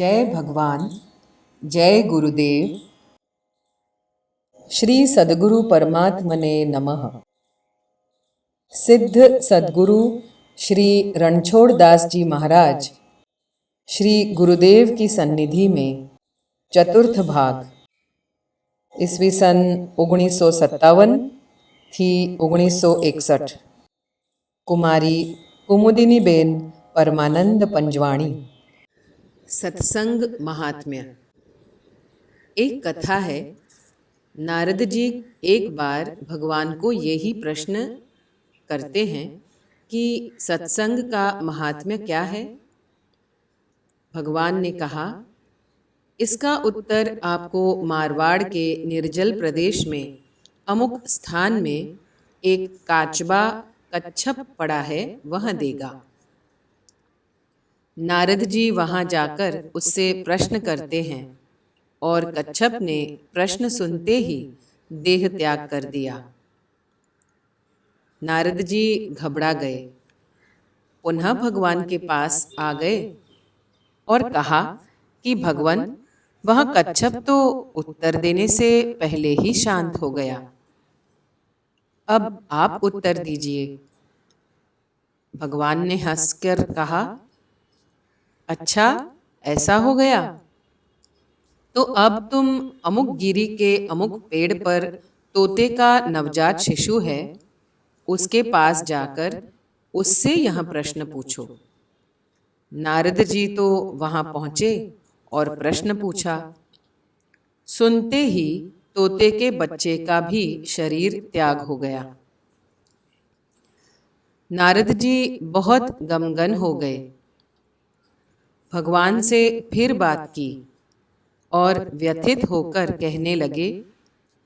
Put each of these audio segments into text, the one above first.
जय भगवान, जय गुरुदेव। श्री सद्गुरु परमात्मने नमः। सिद्ध सद्गुरु श्री रणछोड़ दास जी महाराज श्री गुरुदेव की सन्निधि में चतुर्थ भाग ईस्वी सन 1957 थी 1961 कुमारी कुमुदिनी बेन परमानंद पंजवाणी। सत्संग महात्म्य। एक कथा है, नारद जी एक बार भगवान को यही प्रश्न करते हैं कि सत्संग का महात्म्य क्या है। भगवान ने कहा, इसका उत्तर आपको मारवाड़ के निर्जल प्रदेश में अमुक स्थान में एक काचबा कच्छप पड़ा है, वह देगा। नारद जी वहां जाकर उससे प्रश्न करते हैं और कच्छप ने प्रश्न सुनते ही देह त्याग कर दिया। नारद जी घबरा गए, पुनः भगवान के पास आ गए और कहा कि भगवान, वह कच्छप तो उत्तर देने से पहले ही शांत हो गया, अब आप उत्तर दीजिए। भगवान ने हंसकर कहा, अच्छा ऐसा हो गया, तो अब तुम अमुक गिरी के अमुक पेड़ पर तोते का नवजात शिशु है, उसके पास जाकर उससे यह प्रश्न पूछो। नारद जी तो वहां पहुंचे और प्रश्न पूछा। सुनते ही तोते के बच्चे का भी शरीर त्याग हो गया। नारद जी बहुत गमगन हो गए, भगवान से फिर बात की और व्यथित होकर कहने लगे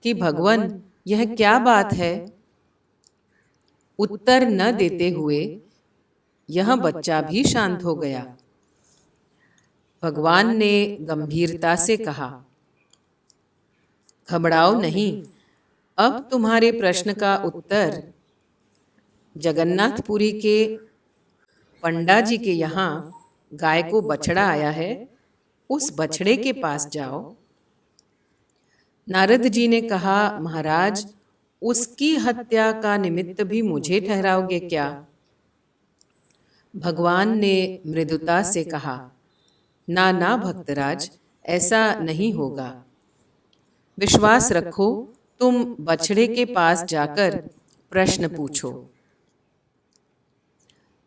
कि भगवान, यह क्या बात है। उत्तर न देते हुए यह बच्चा भी शांत हो गया। भगवान ने गंभीरता से कहा, घबराओ नहीं, अब तुम्हारे प्रश्न का उत्तर जगन्नाथपुरी के पंडा जी के यहाँ गाय को बछड़ा आया है, उस बछड़े के पास जाओ। नारद जी ने कहा, महाराज, उसकी हत्या का निमित्त भी मुझे ठहराओगे क्या। भगवान ने मृदुता से कहा, ना ना भक्तराज, ऐसा नहीं होगा। विश्वास रखो, तुम बछड़े के पास जाकर प्रश्न पूछो।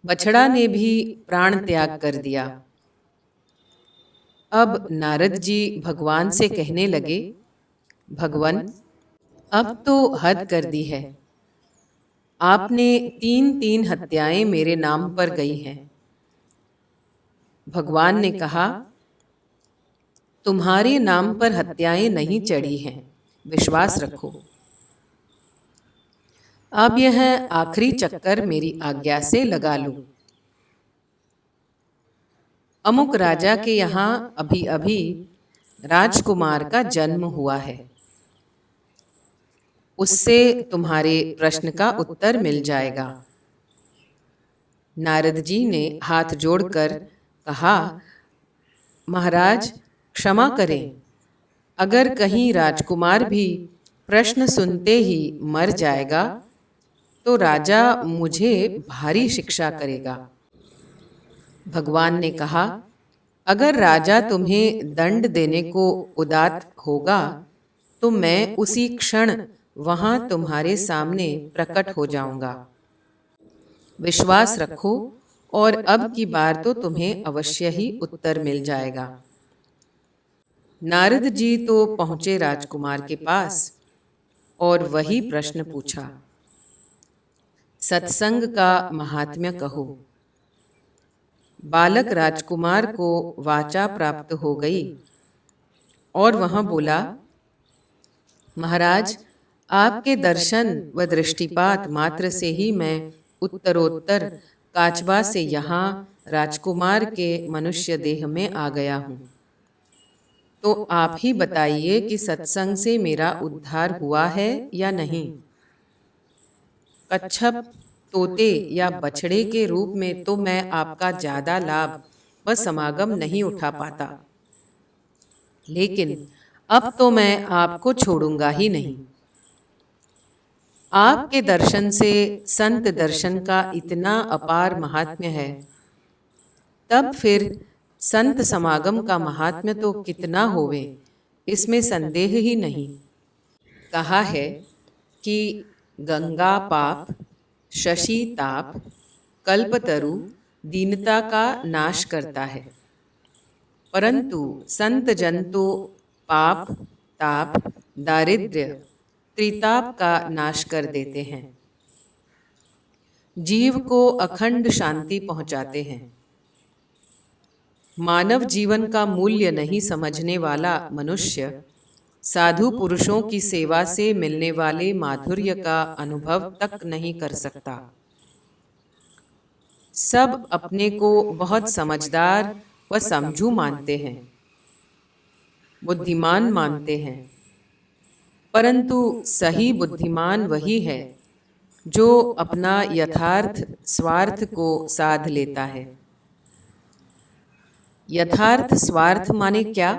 बछड़ा ने भी प्राण त्याग कर दिया। अब नारद जी भगवान से कहने लगे, भगवान, अब तो हद कर दी है। आपने 3 हत्याएं मेरे नाम पर गई हैं। भगवान ने कहा, तुम्हारे नाम पर हत्याएं नहीं चढ़ी हैं, विश्वास रखो। अब यह आखिरी चक्कर मेरी आज्ञा से लगा लो। अमुक राजा के यहाँ अभी अभी राजकुमार का जन्म हुआ है, उससे तुम्हारे प्रश्न का उत्तर मिल जाएगा। नारद जी ने हाथ जोड़कर कहा, महाराज क्षमा करें, अगर कहीं राजकुमार भी प्रश्न सुनते ही मर जाएगा तो राजा मुझे भारी शिक्षा करेगा। भगवान ने कहा, अगर राजा तुम्हें दंड देने को उदात होगा तो मैं उसी क्षण वहां तुम्हारे सामने प्रकट हो जाऊंगा। विश्वास रखो और अब की बार तो तुम्हें अवश्य ही उत्तर मिल जाएगा। नारद जी तो पहुंचे राजकुमार के पास और वही प्रश्न पूछा, सत्संग का महात्म्य कहो। बालक राजकुमार को वाचा प्राप्त हो गई और वह बोला, महाराज, आपके दर्शन व दृष्टिपात मात्र से ही मैं उत्तरोत्तर काचबा से यहाँ राजकुमार के मनुष्य देह में आ गया हूँ। तो आप ही बताइए कि सत्संग से मेरा उद्धार हुआ है या नहीं। कच्छप, तोते या बछड़े के रूप में तो मैं आपका ज्यादा लाभ व समागम नहीं उठा पाता, लेकिन अब तो मैं आपको छोड़ूंगा ही नहीं। आपके दर्शन से संत दर्शन का इतना अपार महात्म्य है, तब फिर संत समागम का महात्म्य तो कितना होवे, इसमें संदेह ही नहीं। कहा है कि गंगा पाप, शशि ताप, कल्पतरु दीनता का नाश करता है, परंतु संत जन तो पाप, ताप, दारिद्र्य, त्रिताप का नाश कर देते हैं, जीव को अखंड शांति पहुंचाते हैं। मानव जीवन का मूल्य नहीं समझने वाला मनुष्य साधु पुरुषों की सेवा से मिलने वाले माधुर्य का अनुभव तक नहीं कर सकता। सब अपने को बहुत समझदार व समझू मानते हैं, बुद्धिमान मानते हैं, परंतु सही बुद्धिमान वही है जो अपना यथार्थ स्वार्थ को साध लेता है। यथार्थ स्वार्थ माने क्या,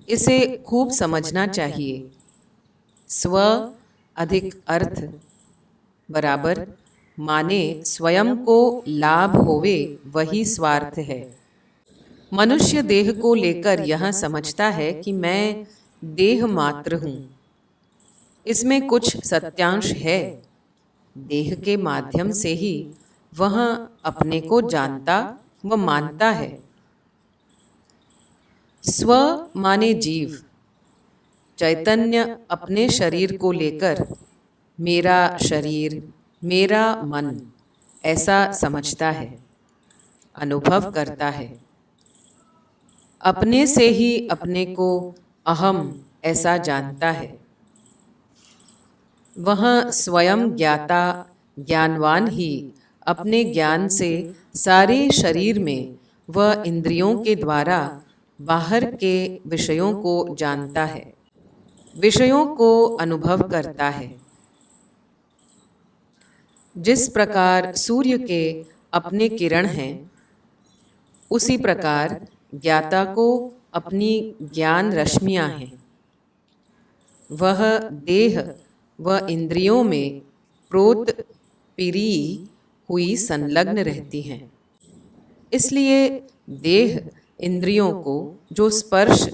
इसे खूब समझना चाहिए। स्व अधिक अर्थ बराबर माने स्वयं को लाभ होवे, वही स्वार्थ है। मनुष्य देह को लेकर यह समझता है कि मैं देह मात्र हूँ। इसमें कुछ सत्यांश है। देह के माध्यम से ही वह अपने को जानता व मानता है। स्व माने जीव, चैतन्य अपने शरीर को लेकर मेरा शरीर, मेरा मन ऐसा समझता है, अनुभव करता है। अपने से ही अपने को अहम ऐसा जानता है। वह स्वयं ज्ञाता ज्ञानवान ही अपने ज्ञान से सारे शरीर में व इंद्रियों के द्वारा बाहर के विषयों को जानता है, विषयों को अनुभव करता है। जिस प्रकार सूर्य के अपने किरण हैं, उसी प्रकार ज्ञाता को अपनी ज्ञान रश्मियां हैं। वह देह व इंद्रियों में प्रोत पीरी हुई संलग्न रहती हैं। इसलिए देह इंद्रियों को जो स्पर्श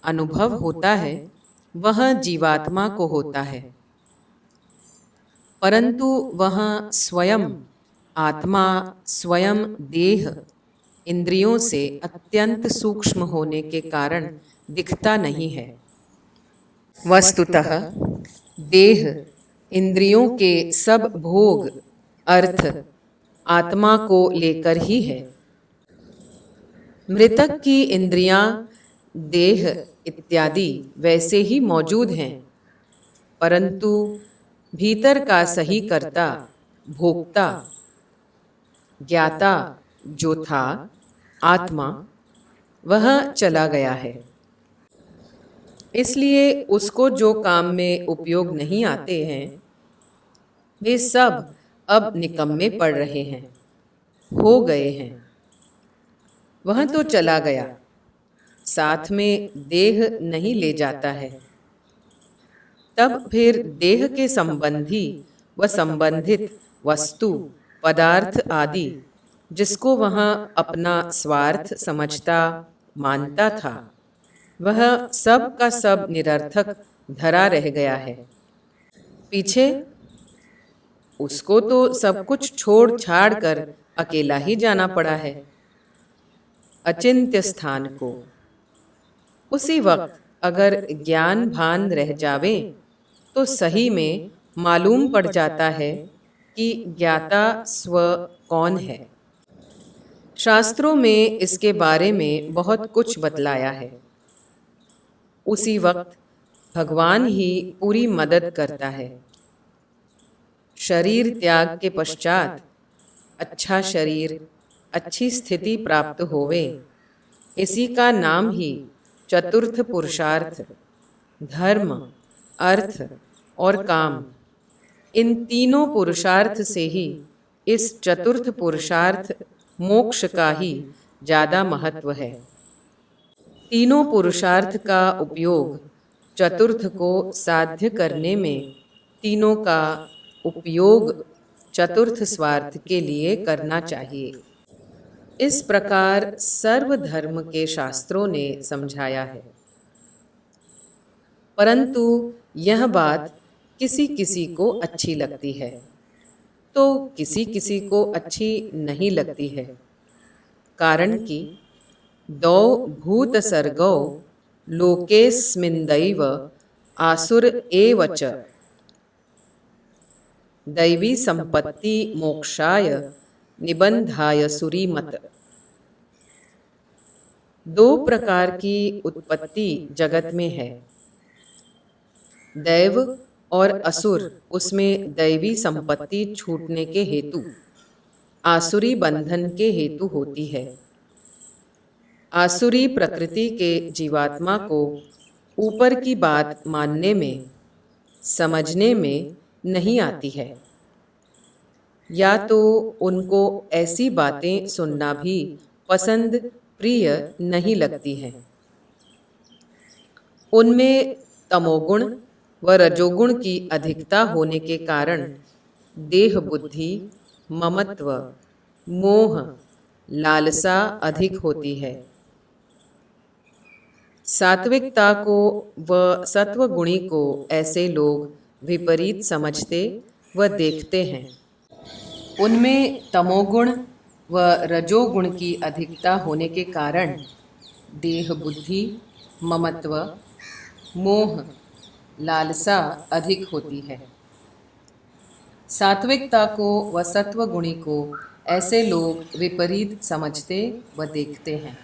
अनुभव होता है, वह जीवात्मा को होता है, परंतु वह स्वयं आत्मा स्वयं देह इंद्रियों से अत्यंत सूक्ष्म होने के कारण दिखता नहीं है। वस्तुतः देह इंद्रियों के सब भोग अर्थ आत्मा को लेकर ही है। मृतक की इंद्रियां, देह इत्यादि वैसे ही मौजूद हैं, परंतु भीतर का सही कर्ता, भोक्ता, ज्ञाता जो था आत्मा, वह चला गया है। इसलिए उसको जो काम में उपयोग नहीं आते हैं, वे सब अब निकम्मे पड़ रहे हैं, हो गए हैं। वह तो चला गया, साथ में देह नहीं ले जाता है। तब फिर देह के संबंधी व संबंधित वस्तु पदार्थ आदि जिसको वह अपना स्वार्थ समझता मानता था, वह सब का सब निरर्थक धरा रह गया है। पीछे उसको तो सब कुछ छोड़ छाड़ कर अकेला ही जाना पड़ा है, अचिंत्य स्थान को। उसी वक्त अगर ज्ञान भान रह जावे तो सही में मालूम पड़ जाता है कि ज्ञाता स्व कौन है। शास्त्रों में इसके बारे में बहुत कुछ बतलाया है। उसी वक्त भगवान ही पूरी मदद करता है। शरीर त्याग के पश्चात अच्छा शरीर, अच्छी स्थिति प्राप्त होवे, इसी का नाम ही चतुर्थ पुरुषार्थ, धर्म, अर्थ और काम। इन तीनों पुरुषार्थ से ही इस चतुर्थ पुरुषार्थ मोक्ष का ही ज़्यादा महत्व है। तीनों पुरुषार्थ का उपयोग चतुर्थ को साध्य करने में, तीनों का उपयोग चतुर्थ स्वार्थ के लिए करना चाहिए। इस प्रकार सर्व धर्म के शास्त्रों ने समझाया है। परंतु यह बात किसी किसी को अच्छी लगती है तो किसी किसी को अच्छी नहीं लगती है। कारण कि दौ भूत सर्गौ लोकेस्मिन्दैव आसुर एव च दैवी संपत्ति मोक्षाय निबंधाय सुरीमत। दो प्रकार की उत्पत्ति जगत में है, दैव और असुर। उसमें दैवी संपत्ति छूटने के हेतु, आसुरी बंधन के हेतु होती है। आसुरी प्रकृति के जीवात्मा को ऊपर की बात मानने में, समझने में नहीं आती है, या तो उनको ऐसी बातें सुनना भी पसंद प्रिय नहीं लगती हैं। उनमें तमोगुण व रजोगुण की अधिकता होने के कारण देह बुद्धि, ममत्व, मोह, लालसा अधिक होती है। सात्विकता को व सत्वगुणी को ऐसे लोग विपरीत समझते व देखते हैं। उनमें तमोगुण व रजोगुण की अधिकता होने के कारण देह बुद्धि, ममत्व, मोह, लालसा अधिक होती है। सात्विकता को व सत्वगुणी को ऐसे लोग विपरीत समझते व देखते हैं।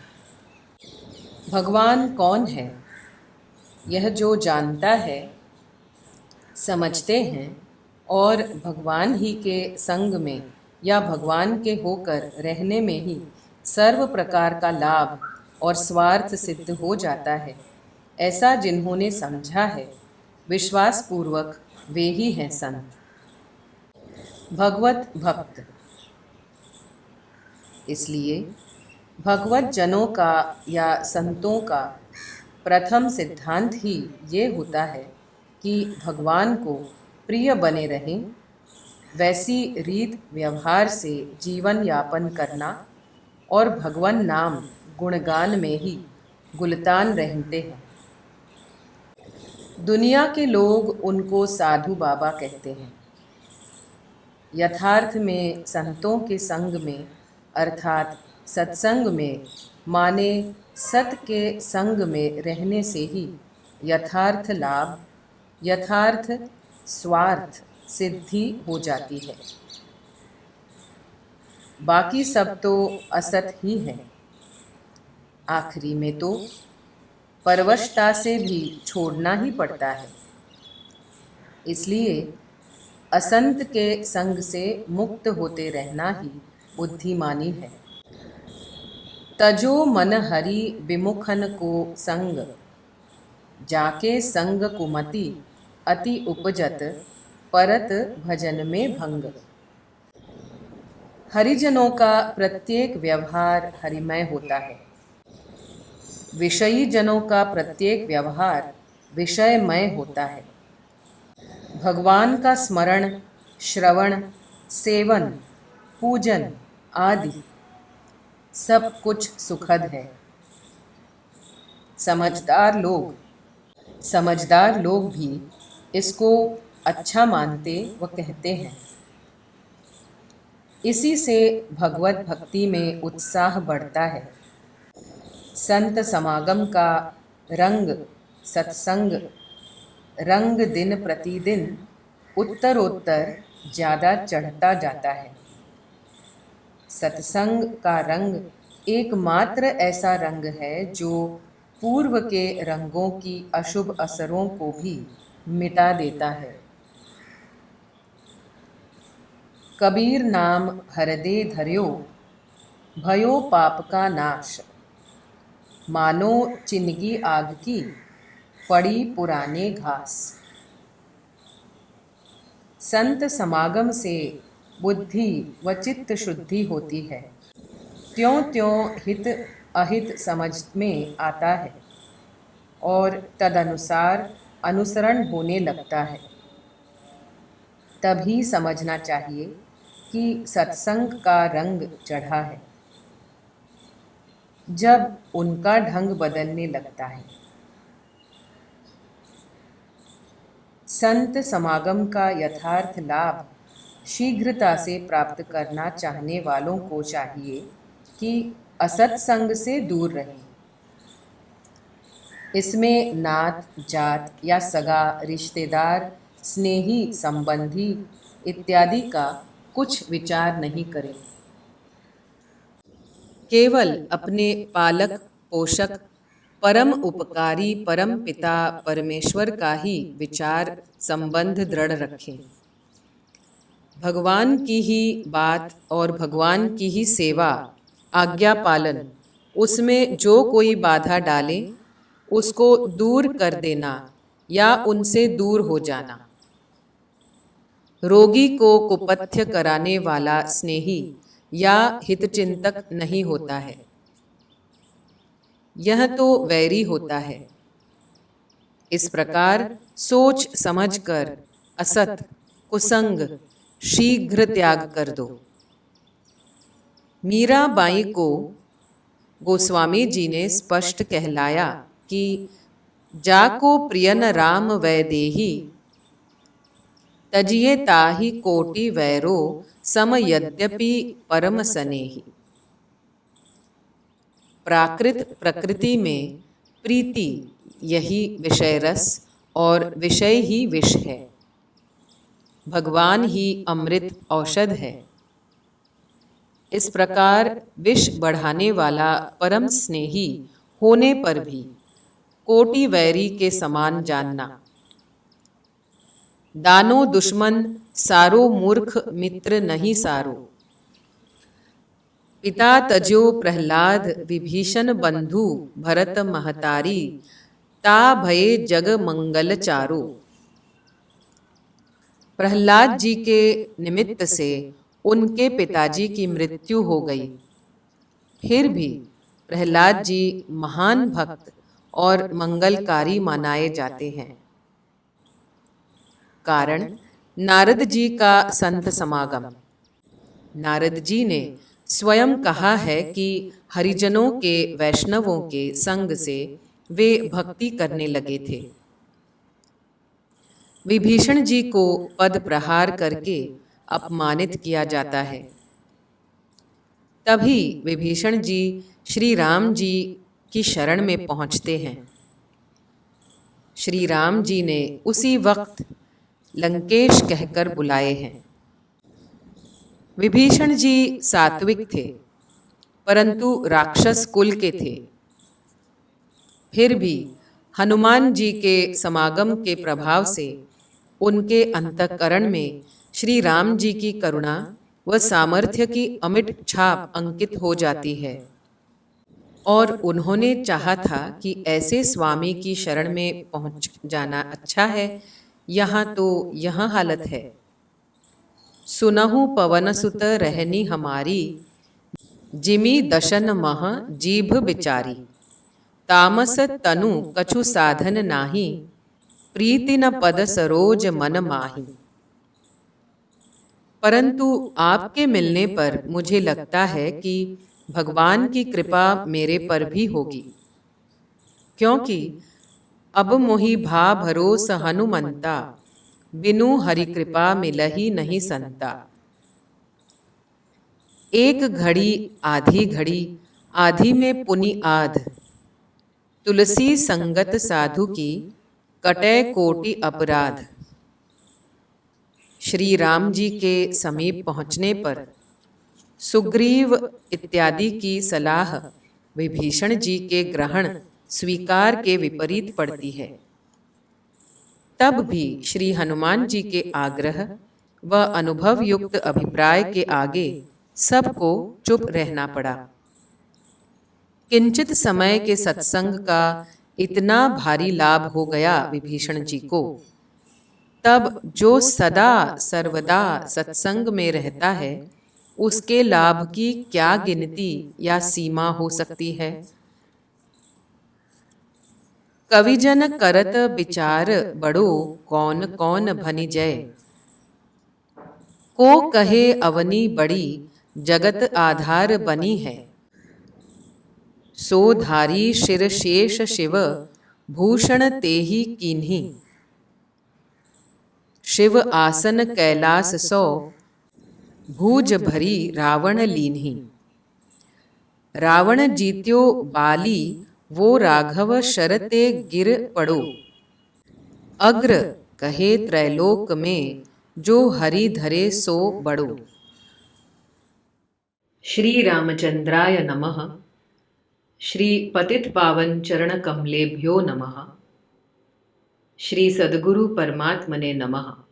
भगवान कौन है, यह जो जानता है, समझते हैं और भगवान ही के संग में या भगवान के होकर रहने में ही सर्व प्रकार का लाभ और स्वार्थ सिद्ध हो जाता है, ऐसा जिन्होंने समझा है, विश्वास पूर्वक वे ही हैं संत, भगवत भक्त। इसलिए भगवत जनों का या संतों का प्रथम सिद्धांत ही ये होता है कि भगवान को प्रिय बने रहें, वैसी रीत व्यवहार से जीवन यापन करना और भगवान नाम गुणगान में ही गुलतान रहते हैं। दुनिया के लोग उनको साधु बाबा कहते हैं। यथार्थ में संतों के संग में अर्थात सत्संग में, माने सत के संग में रहने से ही यथार्थ लाभ, यथार्थ स्वार्थ सिद्धि हो जाती है। बाकी सब तो असत ही है। आखिरी में तो परवशता से भी छोड़ना ही पड़ता है। इसलिए असंत के संग से मुक्त होते रहना ही बुद्धिमानी है। तजो मन हरि विमुखन को संग, जाके संग कुमति अति उपजत, परत भजन में भंग। हरिजनों का प्रत्येक व्यवहार हरिमय होता है। विषयी जनों का प्रत्येक व्यवहार विषयमय होता है। भगवान का स्मरण, श्रवण, सेवन, पूजन आदि सब कुछ सुखद है। समझदार लोग भी इसको अच्छा मानते व कहते हैं। इसी से भगवत भक्ति में उत्साह बढ़ता है। संत समागम का रंग, सत्संग रंग दिन प्रतिदिन उत्तरोत्तर ज़्यादा चढ़ता जाता है। सत्संग का रंग एकमात्र ऐसा रंग है जो पूर्व के रंगों की अशुभ असरों को भी मिटा देता है। कबीर नाम हरदे धर्यो, भयो पाप का नाश, मानो चिनगी आग की पड़ी पुराने घास। संत समागम से बुद्धि व चित्त शुद्धि होती है। त्यों त्यों हित अहित समझ में आता है और तदनुसार अनुसरण होने लगता है, तभी समझना चाहिए कि सत्संग का रंग चढ़ा है। जब उनका ढंग बदलने लगता है। संत समागम का यथार्थ लाभ शीघ्रता से प्राप्त करना चाहने वालों को चाहिए कि असत्संग से दूर रहें। इसमें नात जात या सगा रिश्तेदार स्नेही संबंधी इत्यादि का कुछ विचार नहीं करें। केवल अपने पालक पोषक परम उपकारी परम पिता परमेश्वर का ही विचार संबंध दृढ़ रखें। भगवान की ही बात और भगवान की ही सेवा आज्ञा पालन, उसमें जो कोई बाधा डाले उसको दूर कर देना या उनसे दूर हो जाना। रोगी को कुपथ्य कराने वाला स्नेही या हितचिंतक नहीं होता है, यह तो वैरी होता है। इस प्रकार सोच समझकर असत कुसंग शीघ्र त्याग कर दो। मीराबाई को गोस्वामी जी ने स्पष्ट कहलाया कि जाको प्रियन राम वैदेही तजिए ताहि कोटि वैरो सम यद्यपि परम सनेही। प्राकृत प्रकृति में प्रीति यही विषय रस और विषय ही विष है। भगवान ही अमृत औषध है। इस प्रकार विष बढ़ाने वाला परम स्नेही होने पर भी कोटि वैरी के समान जानना। दानो दुश्मन सारो मूर्ख मित्र नहीं सारो। पिता तजो प्रहलाद विभीषण बंधु भरत महतारी ता भये जग मंगल चारो। प्रहलाद जी के निमित्त से उनके पिताजी की मृत्यु हो गई, फिर भी प्रहलाद जी महान भक्त और मंगलकारी मनाए जाते हैं। कारण नारद जी का संत समागम। नारद जी ने स्वयं कहा है कि हरिजनों के वैष्णवों के संग से वे भक्ति करने लगे थे। विभीषण जी को पद प्रहार करके अपमानित किया जाता है। तभी विभीषण जी श्री राम जी की शरण में पहुंचते हैं। श्री राम जी ने उसी वक्त लंकेश कहकर बुलाए हैं। विभीषण जी सात्विक थे, परंतु राक्षस कुल के थे। फिर भी हनुमान जी के समागम के प्रभाव से उनके अंतःकरण में श्री राम जी की करुणा व सामर्थ्य की अमिट छाप अंकित हो जाती है और उन्होंने चाहा था कि ऐसे स्वामी की शरण में पहुंच जाना अच्छा है। यहाँ तो यह हालत है। सुनहु पवन सुत रहनी हमारी जिमी दशन मह जीभ बिचारी। तामस तनु कछु साधन नाही प्रीति न पद सरोज मन माही। परंतु आपके मिलने पर मुझे लगता है कि भगवान की कृपा मेरे पर भी होगी, क्योंकि अब मोहि भा भरोस हनुमंता बिनु हरि कृपा मिलहि नहीं संता। एक घड़ी आधी में पुनि आध तुलसी संगत साधु की कटै कोटि अपराध। श्री राम जी के समीप पहुंचने पर सुग्रीव इत्यादि की सलाह विभीषण जी के ग्रहण स्वीकार के विपरीत पड़ती है। तब भी श्री हनुमान जी के आग्रह व अनुभव युक्त अभिप्राय के आगे सबको चुप रहना पड़ा। किंचित समय के सत्संग का इतना भारी लाभ हो गया विभीषण जी को, तब जो सदा सर्वदा सत्संग में रहता है उसके लाभ की क्या गिनती या सीमा हो सकती है। कविजन करत विचार बड़ो, कौन कौन भनी जय। को कहे अवनी बड़ी, जगत आधार बनी है। सो धारी शिर शेष शिव, भूषण तेहि कीन्ही। शिव आसन कैलास सौ, भूज भरी रावण लीन्ही। रावण जीत्यो बाली, वो राघव शरते गिर पड़ो। अग्र कहे त्रैलोक में, जो हरि धरे सो बड़ो। श्री रामचंद्राय नमः। श्री पतित पावन चरण कमलेभ्यो नमः। श्री सद्गुरु परमात्मने नमः।